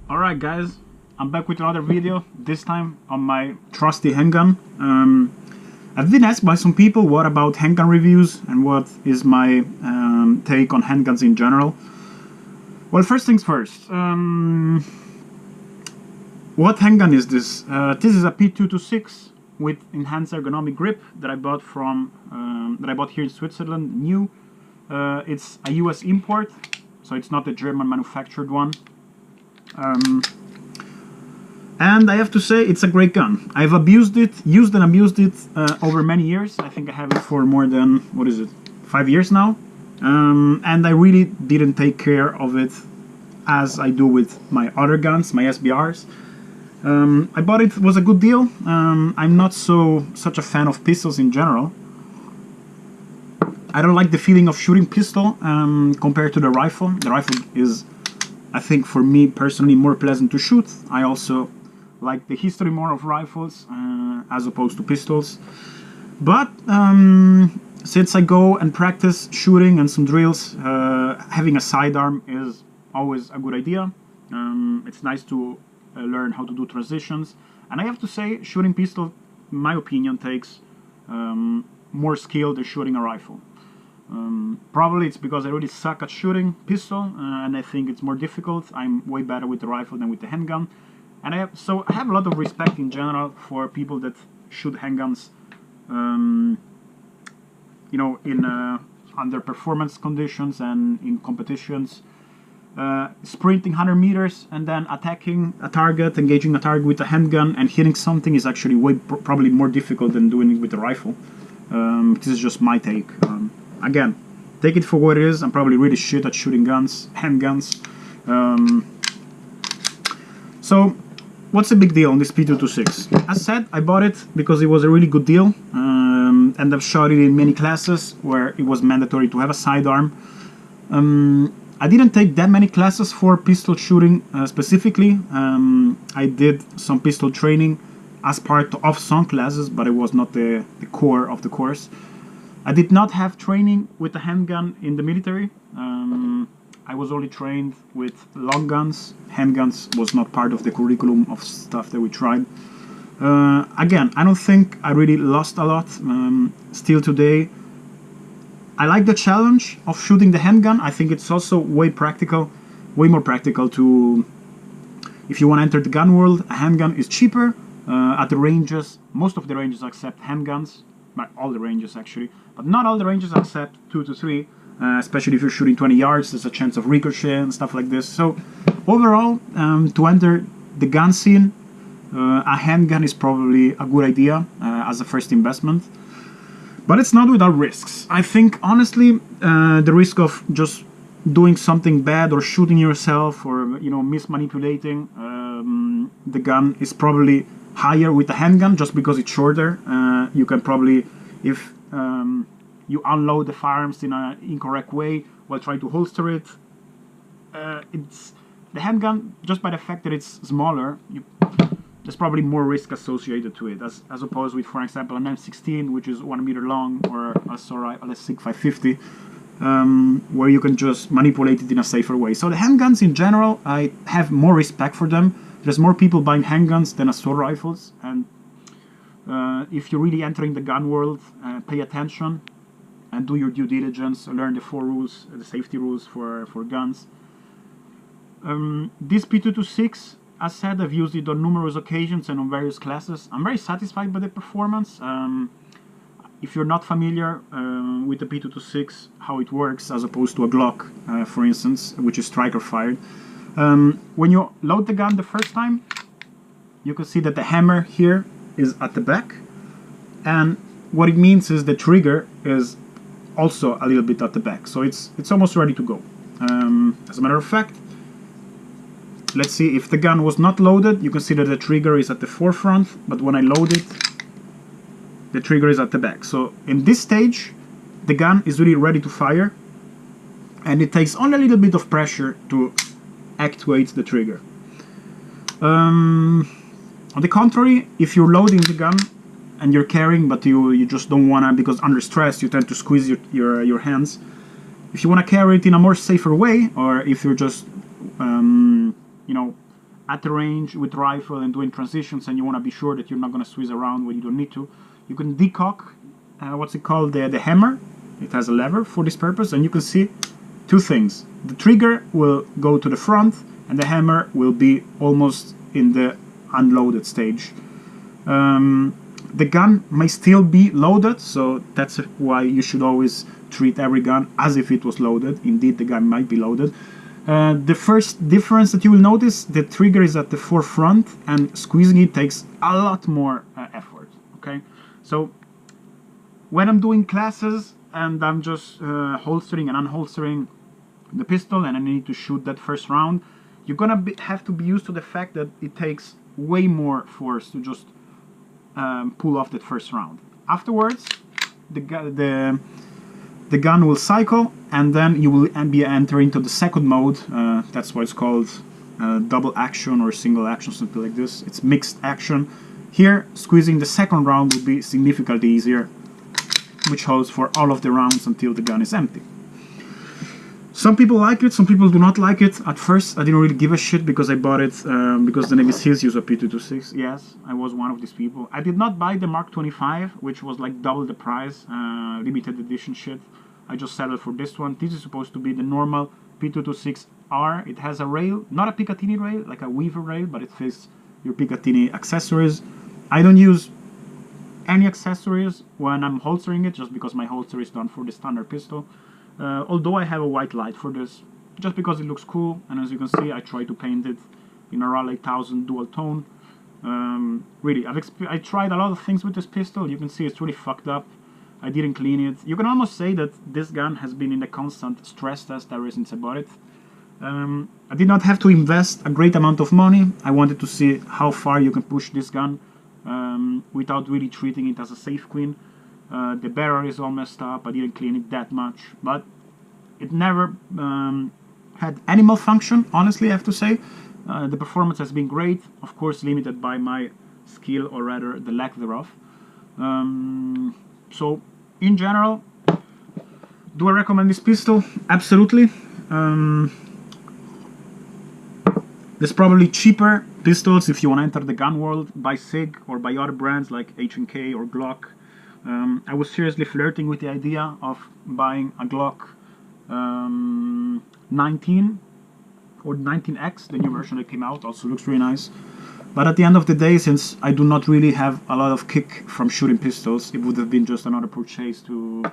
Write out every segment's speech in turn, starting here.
Alright guys, I'm back with another video, this time on my trusty handgun. I've been asked by some people what about handgun reviews and what is my take on handguns in general. Well, first things first, what handgun is this? This is a P226 with enhanced ergonomic grip that I bought here in Switzerland, new. It's a US import, so it's not a German manufactured one. And I have to say it's a great gun. I've used and abused it over many years. I think I have it for more than, 5 years now. And I really didn't take care of it as I do with my other guns, my SBRs. I bought it was a good deal. I'm not such a fan of pistols in general. I don't like the feeling of shooting pistol compared to the rifle. The rifle is, I think, for me personally, more pleasant to shoot. I also like the history more of rifles as opposed to pistols. But since I go and practice shooting and some drills, having a sidearm is always a good idea. It's nice to learn how to do transitions. And I have to say, shooting pistol, in my opinion, takes more skill than shooting a rifle. Probably it's because I really suck at shooting pistol, and I think it's more difficult. I'm way better with the rifle than with the handgun, and I have a lot of respect in general for people that shoot handguns, you know, in under performance conditions and in competitions. Sprinting 100 meters and then attacking a target, engaging a target with a handgun and hitting something is actually probably more difficult than doing it with a rifle. This is just my take. Again, take it for what it is. I'm probably really shit at shooting guns, handguns. So, what's the big deal on this P226? As said, I bought it because it was a really good deal, and I've shot it in many classes where it was mandatory to have a sidearm. I didn't take that many classes for pistol shooting specifically. I did some pistol training as part of some classes, but it was not the core of the course. I did not have training with a handgun in the military. I was only trained with long guns. Handguns was not part of the curriculum of stuff that we tried. Again, I don't think I really lost a lot. Still today, I like the challenge of shooting the handgun. I think it's also way more practical to, if you want to enter the gun world, a handgun is cheaper. At the ranges, most of the ranges accept handguns. Not all the ranges actually, but not all the ranges accept 2 to 3, especially if you're shooting 20 yards, there's a chance of ricochet and stuff like this. So overall, to enter the gun scene, a handgun is probably a good idea as a first investment. But it's not without risks. I think, honestly, the risk of just doing something bad or shooting yourself or, you know, mismanipulating the gun is probably higher with the handgun just because it's shorter. You can probably, if you unload the firearms in an incorrect way while trying to holster it, it's the handgun, just by the fact that it's smaller, there's probably more risk associated to it, as opposed with, for example, an M16, which is 1 meter long, or a SIG 550, where you can just manipulate it in a safer way. So the handguns in general, I have more respect for them. There's more people buying handguns than assault rifles, and if you're really entering the gun world, pay attention and do your due diligence, learn the 4 rules, the safety rules for guns. This P226, as said, I've used it on numerous occasions and on various classes. I'm very satisfied by the performance. If you're not familiar with the P226, how it works as opposed to a Glock, for instance, which is striker fired, when you load the gun the first time, you can see that the hammer here is at the back, and what it means is the trigger is also a little bit at the back, so it's almost ready to go. As a matter of fact, let's see, if the gun was not loaded, you can see that the trigger is at the forefront, but when I load it, the trigger is at the back. So in this stage, the gun is really ready to fire, and it takes only a little bit of pressure to actuate the trigger. On the contrary, if you're loading the gun and you're carrying, but you just don't wanna, because under stress you tend to squeeze your hands. If you wanna carry it in a more safer way, or if you're just you know, at the range with rifle and doing transitions, and you want to be sure that you're not going to switch around when you don't need to, you can decock what's it called, the hammer. It has a lever for this purpose, and you can see two things. The trigger will go to the front, and the hammer will be almost in the unloaded stage. The gun may still be loaded, so that's why you should always treat every gun as if it was loaded. Indeed, the gun might be loaded. The first difference that you will notice, the trigger is at the forefront, and squeezing it takes a lot more effort. Okay, so when I'm doing classes and I'm just holstering and unholstering the pistol and I need to shoot that first round, you're gonna have to be used to the fact that it takes way more force to just pull off that first round. Afterwards, the gun will cycle, and then you will be entering into the second mode. That's why it's called double action or single action, something like this. It's mixed action. Here, squeezing the second round will be significantly easier, which holds for all of the rounds until the gun is empty. Some people like it, some people do not like it. At first, I didn't really give a shit because I bought it because the name is his use of P226. Yes, I was one of these people. I did not buy the Mark 25, which was like double the price, limited edition shit. I just settled for this one. This is supposed to be the normal P226R. It has a rail, not a Picatinny rail, like a Weaver rail, but it fits your Picatinny accessories. I don't use any accessories when I'm holstering it, just because my holster is done for the standard pistol. Although I have a white light for this, just because it looks cool, and as you can see, I try to paint it in a RAL 8000 dual tone. Really, I tried a lot of things with this pistol. You can see it's really fucked up. I didn't clean it. You can almost say that this gun has been in a constant stress test ever since I bought it. I did not have to invest a great amount of money. I wanted to see how far you can push this gun without really treating it as a safe queen. The barrel is all messed up. I didn't clean it that much, but it never had any malfunction, honestly, I have to say. The performance has been great, of course limited by my skill, or rather the lack thereof. So, in general, do I recommend this pistol? Absolutely. There's probably cheaper pistols if you want to enter the gun world by SIG or by other brands like H&K or Glock. I was seriously flirting with the idea of buying a Glock 19 or 19X, the new version that came out. Also looks really nice. But at the end of the day, since I do not really have a lot of kick from shooting pistols, it would have been just another purchase to,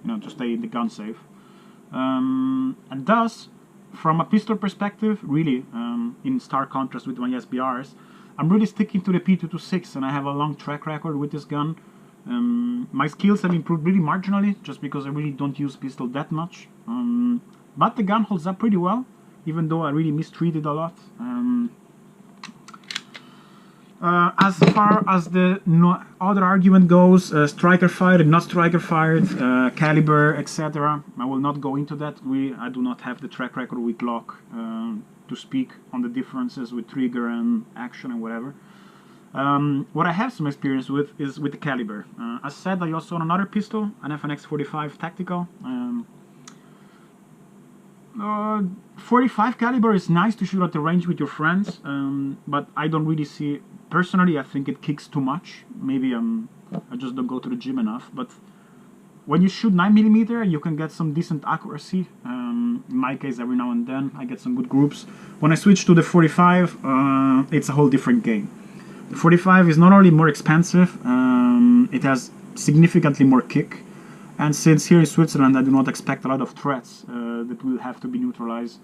to stay in the gun safe. And thus, from a pistol perspective, really, in stark contrast with my SBRs, I'm really sticking to the P226, and I have a long track record with this gun. My skills have improved really marginally, just because I really don't use pistol that much. But the gun holds up pretty well, even though I really mistreated a lot. As far as the other argument goes, striker fired, not striker fired, caliber, etc. I will not go into that. I do not have the track record with Glock to speak on the differences with trigger and action and whatever. What I have some experience with is with the caliber. As said, I also own another pistol, an FNX 45 tactical. 45 caliber is nice to shoot at the range with your friends, but I don't really see. Personally, I think it kicks too much. Maybe I just don't go to the gym enough. But when you shoot 9mm, you can get some decent accuracy. In my case, every now and then, I get some good groups. When I switch to the 45, it's a whole different game. The 45 is not only more expensive, it has significantly more kick. And since here in Switzerland I do not expect a lot of threats that will have to be neutralized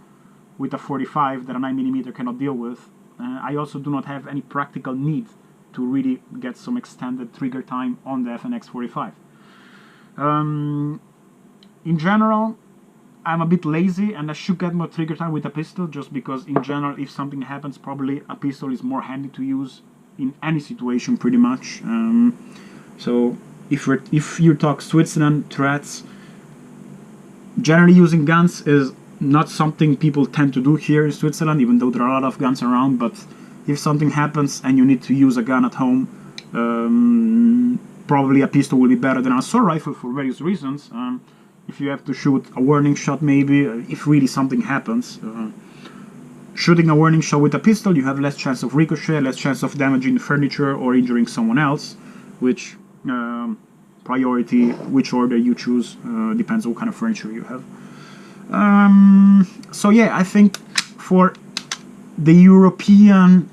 with a 45 that a 9mm cannot deal with, I also do not have any practical need to really get some extended trigger time on the FNX 45. In general, I'm a bit lazy, and I should get more trigger time with a pistol, just because in general, if something happens, probably a pistol is more handy to use in any situation, pretty much. So if you talk Switzerland threats, generally using guns is not something people tend to do here in Switzerland, even though there are a lot of guns around. But if something happens and you need to use a gun at home, probably a pistol will be better than an assault rifle for various reasons. If you have to shoot a warning shot, maybe, if really something happens. Shooting a warning shot with a pistol, you have less chance of ricochet, less chance of damaging furniture or injuring someone else, which priority, which order you choose, depends on what kind of furniture you have. So yeah, I think for the European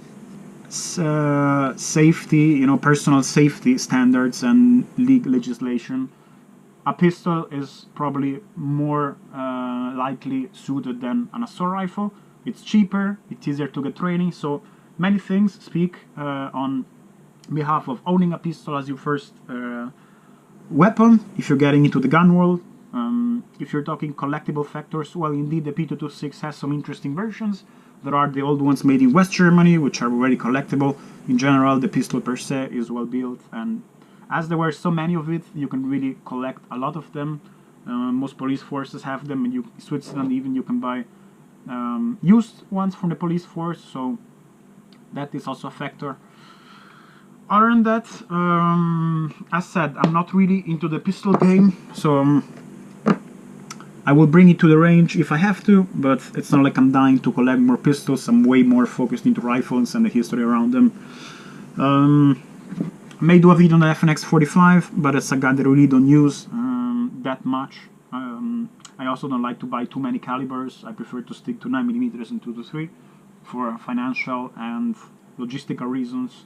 safety, personal safety standards and legislation, a pistol is probably more likely suited than an assault rifle. It's cheaper, it's easier to get training, so many things speak on behalf of owning a pistol as your first weapon if you're getting into the gun world. If you're talking collectible factors, well, indeed, the P226 has some interesting versions. There are the old ones made in West Germany, which are very collectible. In general, the pistol per se is well built, and as there were so many of it, you can really collect a lot of them. Most police forces have them, and in Switzerland even you can buy used ones from the police force, so that is also a factor. Other than that, as said, I'm not really into the pistol game, so I will bring it to the range if I have to, but it's not like I'm dying to collect more pistols. I'm way more focused into rifles and the history around them. I may do a video on the FNX 45, but it's a gun that I really don't use that much. I also don't like to buy too many calibers. I prefer to stick to 9mm and 223 for financial and logistical reasons.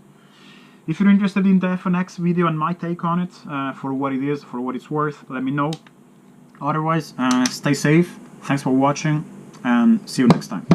If you're interested in the FNX video and my take on it, for what it is, for what it's worth, let me know. Otherwise, stay safe, thanks for watching, and see you next time.